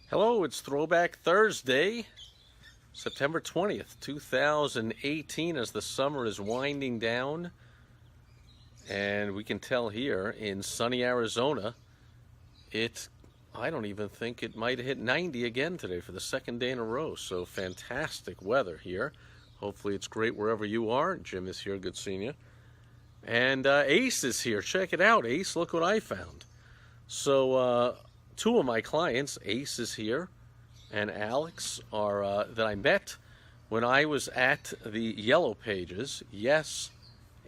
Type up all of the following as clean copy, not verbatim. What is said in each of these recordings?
Hello, it's Throwback Thursday, September 20th, 2018, as the summer is winding down. And we can tell here in sunny Arizona, I don't even think it might hit 90 again today for the second day in a row. So fantastic weather here. Hopefully it's great wherever you are. Jim is here, good seeing you. And Ace is here. Check it out, Ace. Look what I found. So two of my clients, Ace is here, and Alex, are that I met when I was at the Yellow Pages. Yes,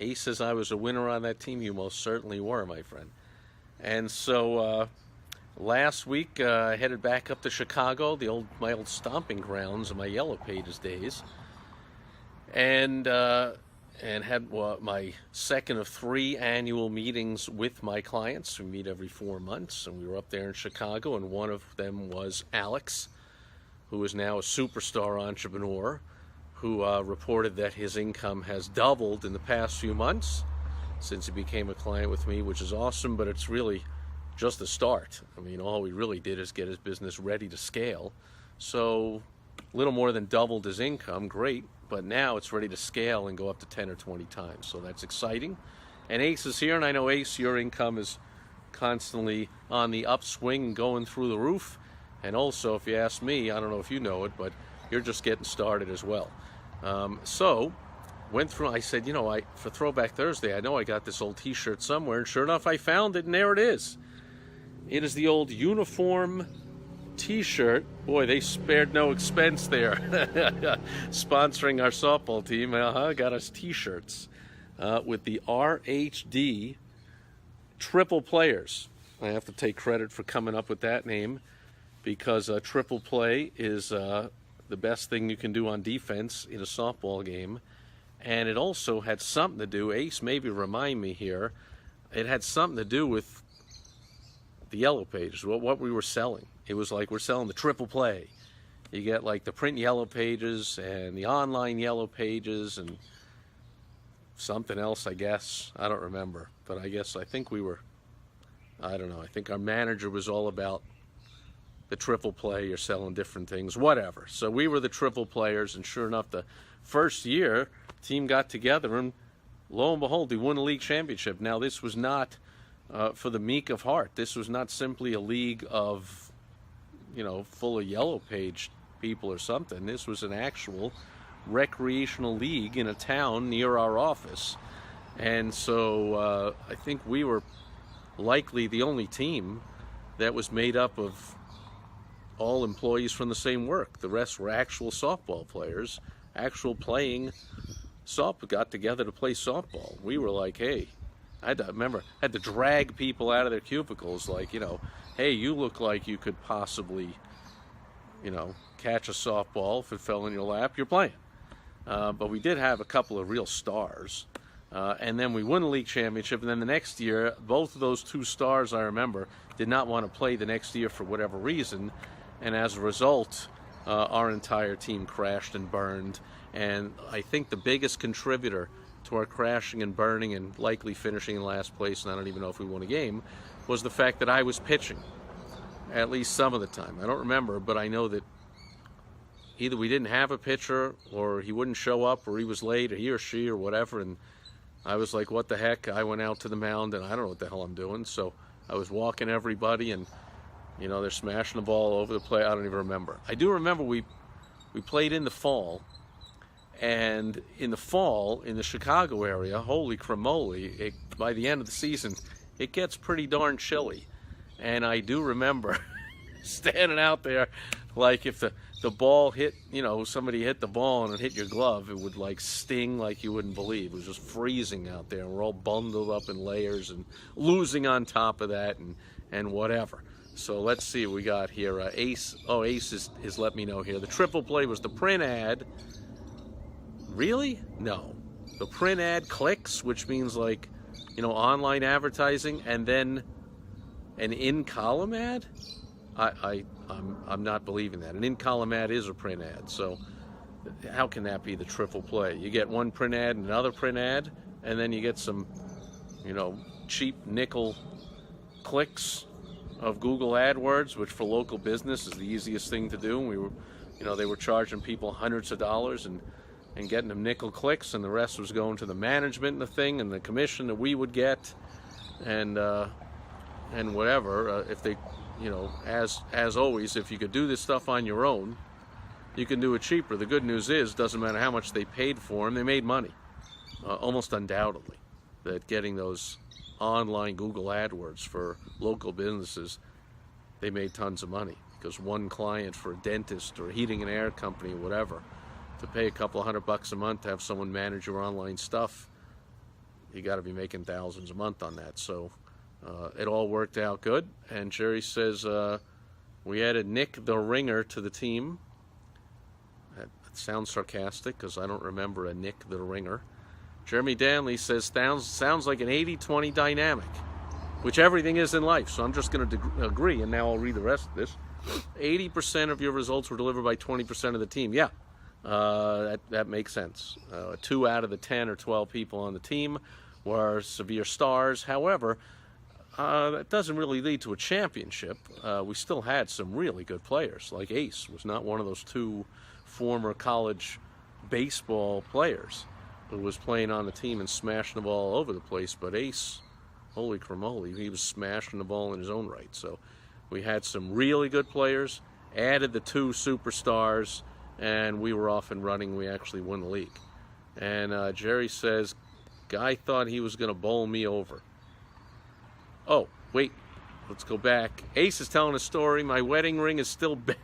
Ace says I was a winner on that team. You most certainly were, my friend. And so last week I headed back up to Chicago, my old stomping grounds of my Yellow Pages days, and had my second of 3 annual meetings with my clients. We meet every 4 months, and we were up there in Chicago, and one of them was Alex, who is now a superstar entrepreneur, who reported that his income has doubled in the past few months since he became a client with me, which is awesome, but it's really just the start. I mean, all we really did is get his business ready to scale. So a little more than doubled his income, great. But now it's ready to scale and go up to 10 or 20 times. So that's exciting. And Ace is here, and I know, Ace, your income is constantly on the upswing and going through the roof. And also, if you ask me, I don't know if you know it, but you're just getting started as well. So went through, I said, for Throwback Thursday, I know I got this old t-shirt somewhere, and sure enough, I found it, and there it is. It is the old uniform t-shirt. Boy, they spared no expense there. Sponsoring our softball team, got us t-shirts with the RHD Triple Players. I have to take credit for coming up with that name, because triple play is the best thing you can do on defense in a softball game. And it also had something to do, Ace, maybe remind me here, it had something to do with the Yellow Pages, what we were selling. It was like we're selling the triple play. You get like the print Yellow Pages and the online Yellow Pages and something else, I guess. I don't remember. But I think we were, I don't know. I think our manager was all about the triple play. You're selling different things, whatever. So we were the Triple Players, and sure enough, the first year, team got together, and lo and behold, we won the league championship. Now, this was not for the meek of heart. This was not simply a league of, full of Yellow Page people or something. This was an actual recreational league in a town near our office. And so I think we were likely the only team that was made up of all employees from the same work. The rest were actual softball players, actual playing softball, got together to play softball. We were like, hey, I had to drag people out of their cubicles, like, hey, you look like you could possibly, catch a softball. If it fell in your lap, you're playing. But we did have a couple of real stars. And then we won the league championship. And then the next year, both of those 2 stars, I remember, did not want to play the next year for whatever reason. And as a result, our entire team crashed and burned. And I think the biggest contributor to our crashing and burning and likely finishing in last place, and I don't even know if we won a game, was the fact that I was pitching at least some of the time. I don't remember, but I know that either we didn't have a pitcher, or he wouldn't show up, or he was late, or he or she or whatever, and I was like, what the heck? I went out to the mound, and I don't know what the hell I'm doing. So I was walking everybody, and they're smashing the ball over the plate. I don't even remember. I do remember we played in the fall. And in the fall, in the Chicago area, holy cramoly, by the end of the season, it gets pretty darn chilly. And I do remember standing out there, like if the ball hit, somebody hit the ball and it hit your glove, it would like sting like you wouldn't believe. It was just freezing out there, and we're all bundled up in layers and losing on top of that and whatever. So let's see what we got here. Ace is let me know here. The triple play was the print ad. Really? No. The print ad clicks, which means like, online advertising, and then an in-column ad? I'm not believing that. An in-column ad is a print ad. So how can that be the triple play? You get one print ad and another print ad, and then you get some, cheap nickel clicks of Google AdWords, which for local business is the easiest thing to do. And we were, they were charging people hundreds of dollars and getting them nickel clicks, and the rest was going to the management and the thing and the commission that we would get, and whatever. If they, as always, if you could do this stuff on your own, you can do it cheaper. The good news is, doesn't matter how much they paid for them, they made money, almost undoubtedly. That getting those online Google AdWords for local businesses, they made tons of money, because one client for a dentist or a heating and air company or whatever, to pay a couple $100 a month to have someone manage your online stuff, you got to be making thousands a month on that. So it all worked out good. And Jerry says we added Nick the Ringer to the team. That sounds sarcastic, because I don't remember a Nick the Ringer. Jeremy Danley says sounds like an 80-20 dynamic, which everything is in life. So I'm just going to agree, and now I'll read the rest of this. 80% of your results were delivered by 20% of the team. Yeah. That makes sense. 2 out of the 10 or 12 people on the team were severe stars. However, that doesn't really lead to a championship. We still had some really good players, like Ace was not one of those 2 former college baseball players who was playing on the team and smashing the ball all over the place. But Ace, holy cramoly, he was smashing the ball in his own right. So we had some really good players, added the 2 superstars, and we were off and running. We actually won the league. And Jerry says, guy thought he was going to bowl me over. Oh, wait, let's go back. Ace is telling a story. My wedding ring is still bent.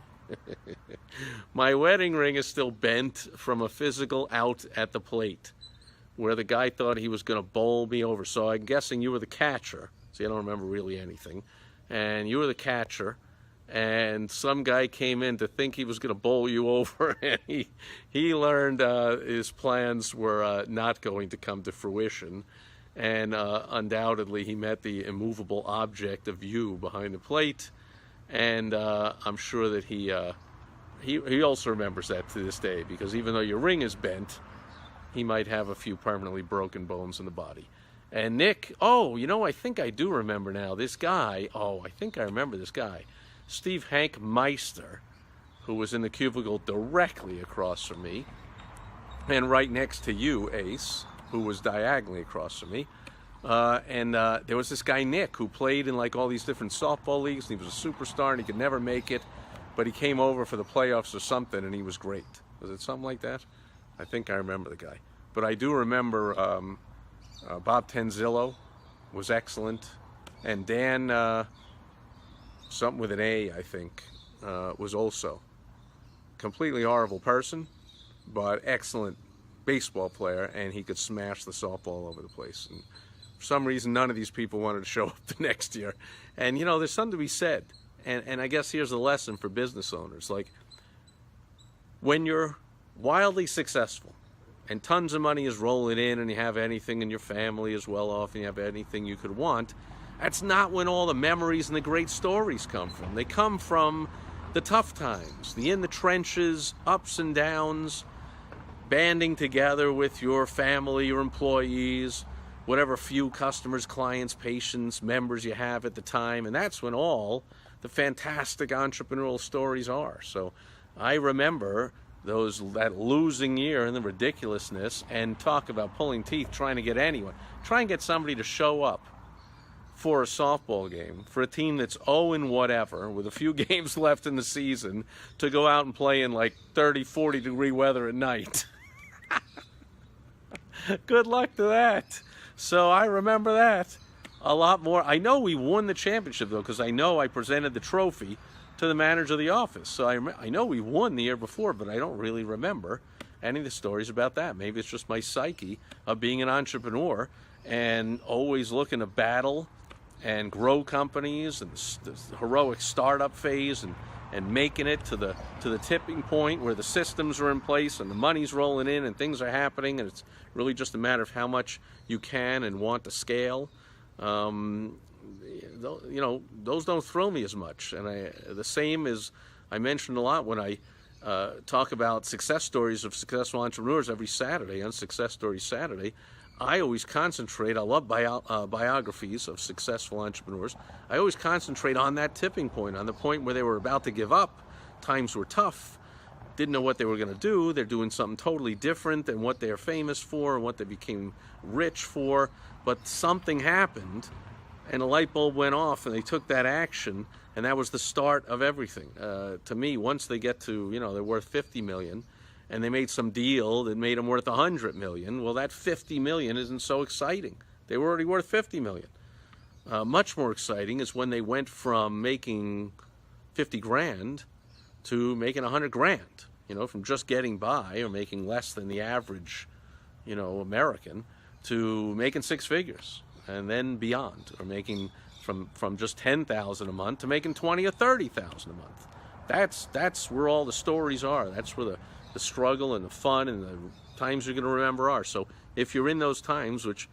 My wedding ring is still bent from a physical out at the plate, where the guy thought he was going to bowl me over. So I'm guessing you were the catcher. See, I don't remember really anything. And you were the catcher. And some guy came in to think he was going to bowl you over, and he learned his plans were not going to come to fruition, and undoubtedly he met the immovable object of you behind the plate, and I'm sure that he also remembers that to this day, because even though your ring is bent, he might have a few permanently broken bones in the body. And Nick, I think I do remember now, this guy, I think I remember this guy. Steve Hank Meister, who was in the cubicle directly across from me, and right next to you, Ace, who was diagonally across from me. And there was this guy, Nick, who played in like all these different softball leagues, and he was a superstar, and he could never make it, but he came over for the playoffs or something, and he was great. Was it something like that? I think I remember the guy. But I do remember Bob Tenzillo was excellent, and Dan... something with an A, I think, was also completely horrible person, but excellent baseball player, and he could smash the softball all over the place. And for some reason, none of these people wanted to show up the next year. And, there's something to be said. And I guess here's a lesson for business owners. Like, when you're wildly successful and tons of money is rolling in, and you have anything, and your family is well off, and you have anything you could want, that's not when all the memories and the great stories come from. They come from the tough times, the in the trenches, ups and downs, banding together with your family, your employees, whatever few customers, clients, patients, members you have at the time. And that's when all the fantastic entrepreneurial stories are. So I remember that losing year and the ridiculousness, and talk about pulling teeth trying to get anyone. Try and get somebody to show up for a softball game, for a team that's 0 whatever, with a few games left in the season, to go out and play in like 30, 40 degree weather at night. Good luck to that. So I remember that a lot more. I know we won the championship, though, because I know I presented the trophy to the manager of the office. So I know we won the year before, but I don't really remember any of the stories about that. Maybe it's just my psyche of being an entrepreneur and always looking to battle and grow companies, and the heroic startup phase, and making it to the tipping point where the systems are in place and the money's rolling in and things are happening, and it's really just a matter of how much you can and want to scale. Those don't thrill me as much. And the same as I mentioned a lot when I talk about success stories of successful entrepreneurs every Saturday on Success Stories Saturday. I always concentrate, I love biographies of successful entrepreneurs. I always concentrate on that tipping point, on the point where they were about to give up. Times were tough, didn't know what they were going to do. They're doing something totally different than what they're famous for and what they became rich for. But something happened and a light bulb went off and they took that action, and that was the start of everything. To me, once they get to, they're worth 50 million, and they made some deal that made them worth 100 million, well, that 50 million isn't so exciting. They were already worth 50 million. Much more exciting is when they went from making 50 grand to making 100 grand, from just getting by or making less than the average, American, to making six figures and then beyond, or making from just 10,000 a month to making 20 or 30,000 a month. That's where all the stories are. That's where the struggle and the fun and the times you're going to remember are. So if you're in those times, which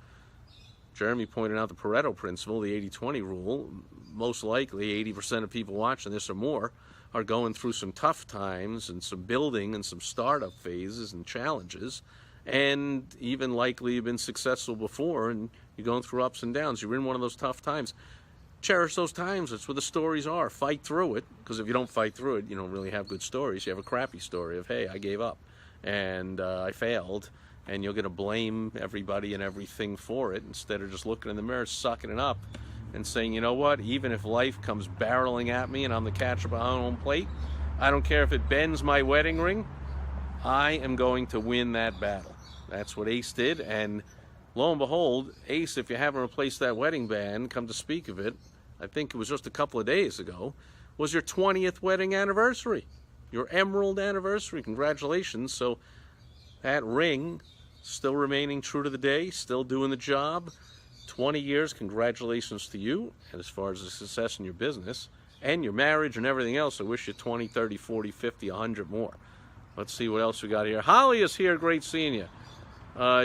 Jeremy pointed out, the Pareto principle, the 80-20 rule, most likely 80% of people watching this or more are going through some tough times and some building and some startup phases and challenges, and even likely you've been successful before and you're going through ups and downs. You're in one of those tough times. Cherish those times. That's where the stories are. Fight through it, because if you don't fight through it, you don't really have good stories. You have a crappy story of, hey, I gave up and I failed, and you're going to blame everybody and everything for it instead of just looking in the mirror, sucking it up, and saying, you know what, even if life comes barreling at me and I'm the catcher behind home plate, I don't care if it bends my wedding ring, I am going to win that battle. That's what Ace did, and lo and behold, Ace, if you haven't replaced that wedding band, come to speak of it, I think it was just a couple of days ago, was your 20th wedding anniversary, your emerald anniversary. Congratulations. So that ring, still remaining true to the day, still doing the job. 20 years, congratulations to you. And as far as the success in your business and your marriage and everything else, I wish you 20, 30, 40, 50, 100 more. Let's see what else we got here. Holly is here. Great seeing you.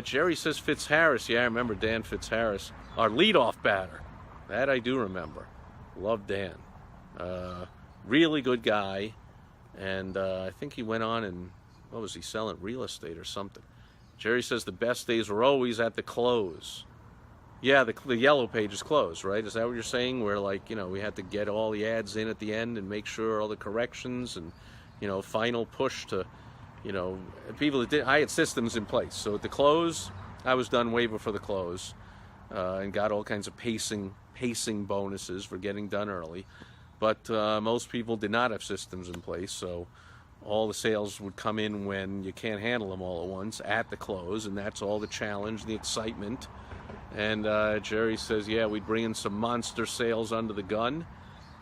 Jerry says Fitzharris. Yeah, I remember Dan Fitzharris, our leadoff batter. That I do remember. Love Dan. Really good guy. And I think he went on and, what was he selling? Real estate or something. Jerry says the best days were always at the close. Yeah, the yellow page is closed, right? Is that what you're saying? Where, we had to get all the ads in at the end and make sure all the corrections and, final push to, people that did. I had systems in place. So at the close, I was done way before the close, and got all kinds of pacing bonuses for getting done early. But most people did not have systems in place, so all the sales would come in when you can't handle them all at once at the close, and that's all the challenge, the excitement. And Jerry says, yeah, we'd bring in some monster sales under the gun,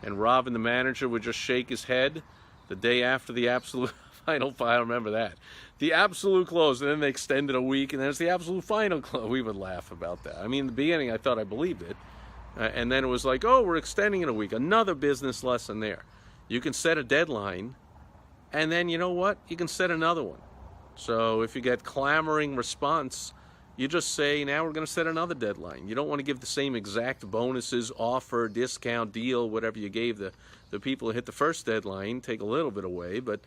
and Robin, the manager, would just shake his head the day after the absolute final. I remember that. The absolute close, and then they extended a week, and then it's the absolute final close. We would laugh about that. I mean, in the beginning, I thought I believed it. And then it was like, oh, we're extending it a week. Another business lesson there. You can set a deadline, and then you know what? You can set another one. So if you get clamoring response, you just say, now we're going to set another deadline. You don't want to give the same exact bonuses, offer, discount, deal, whatever you gave the people who hit the first deadline. Take a little bit away, but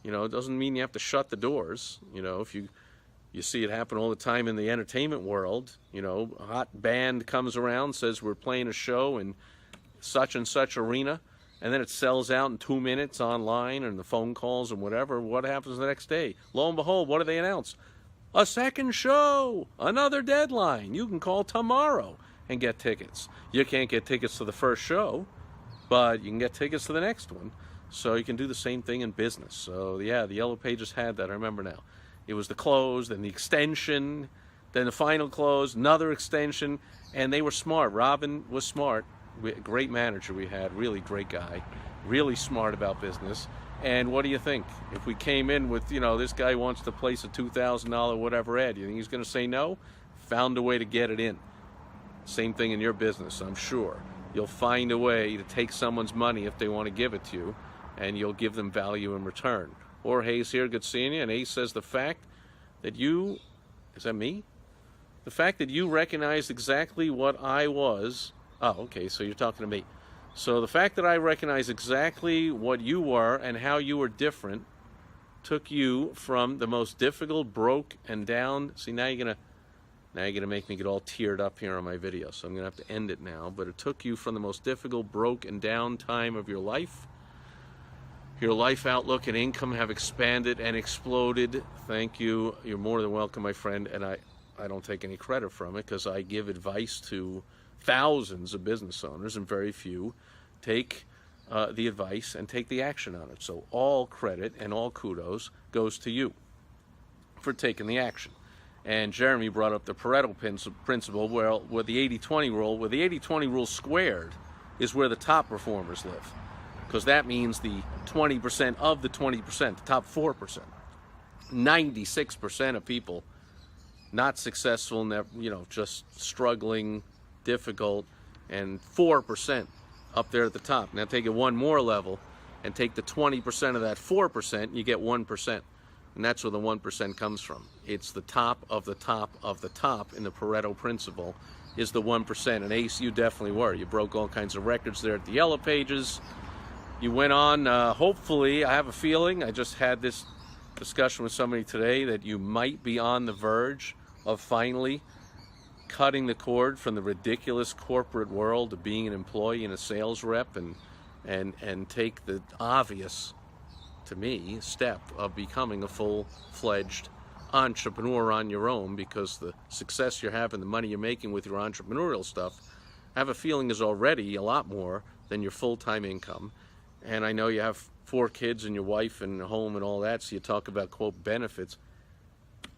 it doesn't mean you have to shut the doors. If you see it happen all the time in the entertainment world. A hot band comes around, says we're playing a show in such and such arena, and then it sells out in 2 minutes online and the phone calls and whatever. What happens the next day? Lo and behold, what do they announce? A second show, another deadline. You can call tomorrow and get tickets. You can't get tickets to the first show, but you can get tickets to the next one. So you can do the same thing in business. So yeah, the Yellow Pages had that. I remember now. It was the close, then the extension, then the final close, another extension, and they were smart. Robin was smart. Great manager we had, really great guy, really smart about business. And what do you think? If we came in with, this guy wants to place a $2,000 whatever ad, you think he's going to say no? Found a way to get it in. Same thing in your business, I'm sure. You'll find a way to take someone's money if they want to give it to you, and you'll give them value in return. Or Hayes here, good seeing you. And Hayes says the fact that you, is that me? The fact that you recognized exactly what I was. Oh, okay, so you're talking to me. So the fact that I recognize exactly what you were and how you were different took you from the most difficult, broke and down. See, now you're going to Now you're going to make me get all teared up here on my video, so I'm going to have to end it now. But it took you from the most difficult, broke, and down time of your life. Your life outlook and income have expanded and exploded. Thank you. You're more than welcome, my friend. And I don't take any credit from it, because I give advice to thousands of business owners, and very few take the advice and take the action on it. So all credit and all kudos goes to you for taking the action. And Jeremy brought up the Pareto principle, where with the 80-20 rule, where the 80-20 rule squared is where the top performers live, because that means the 20% of the 20%, the top 4%. 96% of people not successful, just struggling, difficult, and 4% up there at the top. Now take it one more level and take the 20% of that 4%, you get 1%. And that's where the 1% comes from. It's the top of the top of the top in the Pareto principle is the 1%. And Ace, you definitely were. You broke all kinds of records there at the Yellow Pages. You went on, hopefully, I have a feeling, I just had this discussion with somebody today, that you might be on the verge of finally cutting the cord from the ridiculous corporate world of being an employee and a sales rep, and take the obvious, to me, step of becoming a full-fledged entrepreneur on your own, because the success you're having, the money you're making with your entrepreneurial stuff, I have a feeling is already a lot more than your full-time income. And I know you have 4 kids and your wife and home and all that, so you talk about, quote, benefits.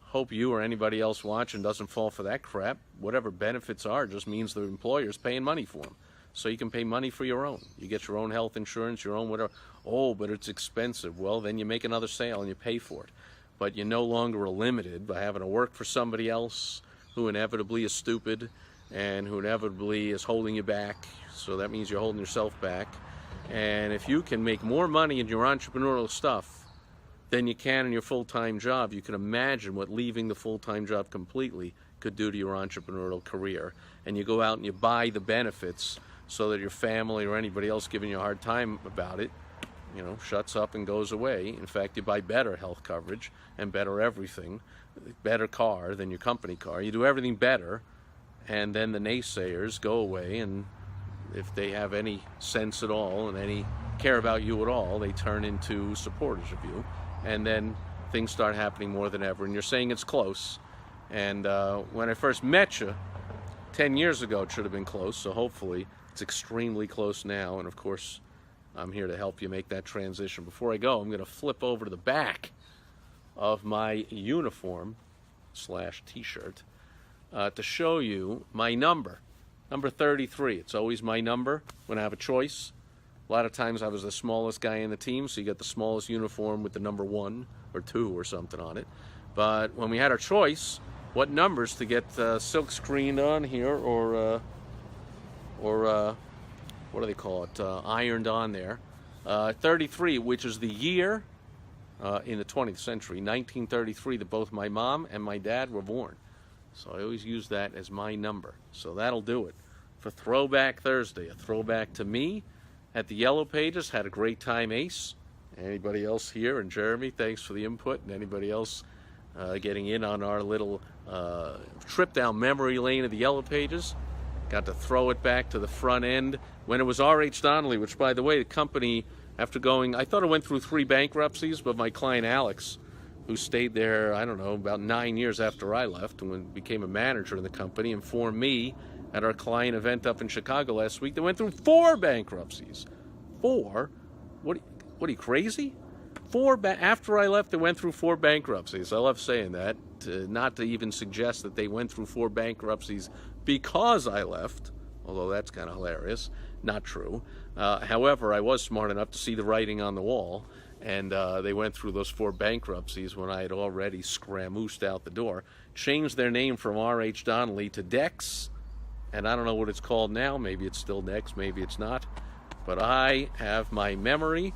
Hope you or anybody else watching doesn't fall for that crap. Whatever benefits are just means the employer's paying money for them. So you can pay money for your own. You get your own health insurance, your own whatever. Oh, but it's expensive. Well, then you make another sale and you pay for it. But you no longer are limited by having to work for somebody else who inevitably is stupid and who inevitably is holding you back. So that means you're holding yourself back. And if you can make more money in your entrepreneurial stuff than you can in your full-time job, you can imagine what leaving the full-time job completely could do to your entrepreneurial career. And you go out and you buy the benefits so that your family or anybody else giving you a hard time about it, shuts up and goes away. In fact, you buy better health coverage and better everything, better car than your company car. You do everything better, and then the naysayers go away, and if they have any sense at all and any care about you at all, they turn into supporters of you, and then things start happening more than ever. And you're saying it's close, and when I first met you 10 years ago, it should have been close, so hopefully it's extremely close now. And of course, I'm here to help you make that transition. Before I go, I'm going to flip over to the back of my uniform / t-shirt to show you my number 33. It's always my number when I have a choice. A lot of times I was the smallest guy in the team, so you get the smallest uniform with the number 1 or 2 or something on it. But when we had our choice, what numbers to get silk screened on here, or what do they call it, ironed on there. 33, which is the year in the 20th century, 1933, that both my mom and my dad were born. So I always use that as my number. So that'll do it for Throwback Thursday. A throwback to me at the Yellow Pages. Had a great time, Ace. Anybody else here? And Jeremy, thanks for the input. And anybody else getting in on our little trip down memory lane of the Yellow Pages. Got to throw it back to the front end when it was R.H. Donnelly, which, by the way, the company, after going, I thought it went through 3 bankruptcies, but my client Alex, who stayed there, I don't know, about 9 years after I left and became a manager in the company, informed me at our client event up in Chicago last week, they went through 4 bankruptcies. 4? What are you, crazy? 4 after I left, they went through 4 bankruptcies. I love saying that, not to even suggest that they went through 4 bankruptcies because I left, although that's kind of hilarious. Not true. However, I was smart enough to see the writing on the wall, and they went through those 4 bankruptcies when I had already scramoosed out the door. Changed their name from R.H. Donnelly to Dex, and I don't know what it's called now. Maybe it's still Dex, maybe it's not. But I have my memory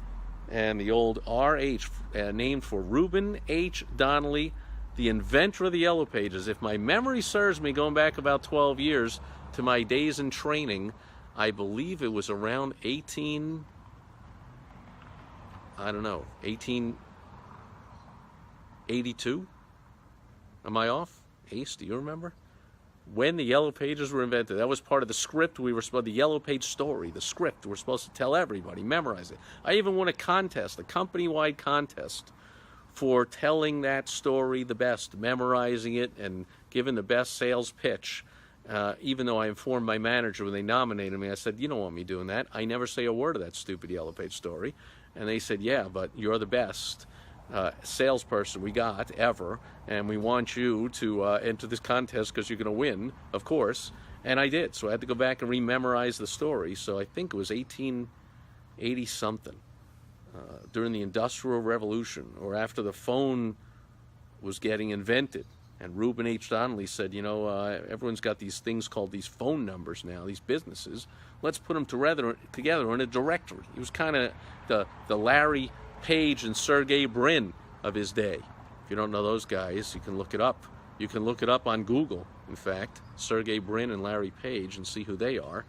and the old R.H. Named for Reuben H. Donnelly, the inventor of the Yellow Pages. If my memory serves me, going back about 12 years to my days in training, I believe it was around 1882? Am I off? Ace, do you remember? when the Yellow Pages were invented. That was part of the script we were supposed, the Yellow Page story, the script we're supposed to tell everybody, memorize it. I even won a contest, a company-wide contest, for telling that story the best, memorizing it, and giving the best sales pitch. Even though I informed my manager when they nominated me, I said, you don't want me doing that. I never say a word of that stupid Yellow Page story. And they said, yeah, but you're the best salesperson we got ever, and we want you to enter this contest because you're going to win, of course. And I did, so I had to go back and rememorize the story. So I think it was 1880-something, during the Industrial Revolution, or after the phone was getting invented. And Reuben H. Donnelly said, you know, everyone's got these things called these phone numbers now, these businesses. Let's put them together in a directory. He was kind of the Larry Page and Sergey Brin of his day. If you don't know those guys, you can look it up. You can look it up on Google, in fact, Sergey Brin and Larry Page, and see who they are,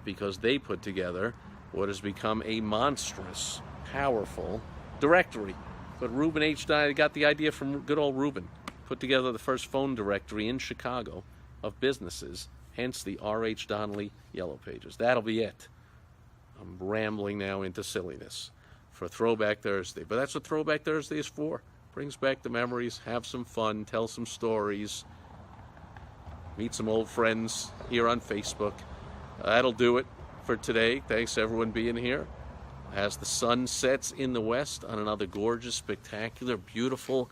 because they put together what has become a monstrous, powerful directory. But Reuben H. Donnelly got the idea from good old Reuben. Put together the first phone directory in Chicago of businesses, hence the R.H. Donnelly Yellow Pages. That'll be it. I'm rambling now into silliness for Throwback Thursday. But that's what Throwback Thursday is for. Brings back the memories, have some fun, tell some stories, meet some old friends here on Facebook. That'll do it for today. Thanks everyone being here. As the sun sets in the west on another gorgeous, spectacular, beautiful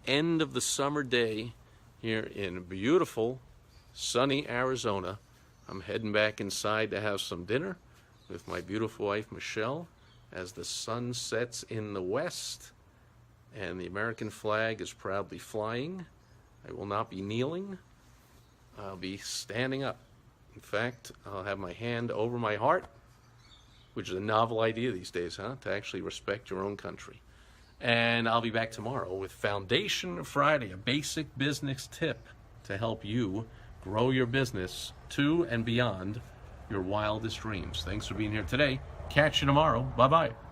end of the summer day here in beautiful, sunny Arizona. I'm heading back inside to have some dinner with my beautiful wife, Michelle, as the sun sets in the west and the American flag is proudly flying. I will not be kneeling. I'll be standing up. In fact, I'll have my hand over my heart, which is a novel idea these days, huh? To actually respect your own country. And I'll be back tomorrow with Foundation Friday, a basic business tip to help you grow your business to and beyond your wildest dreams. Thanks for being here today. Catch you tomorrow. Bye-bye.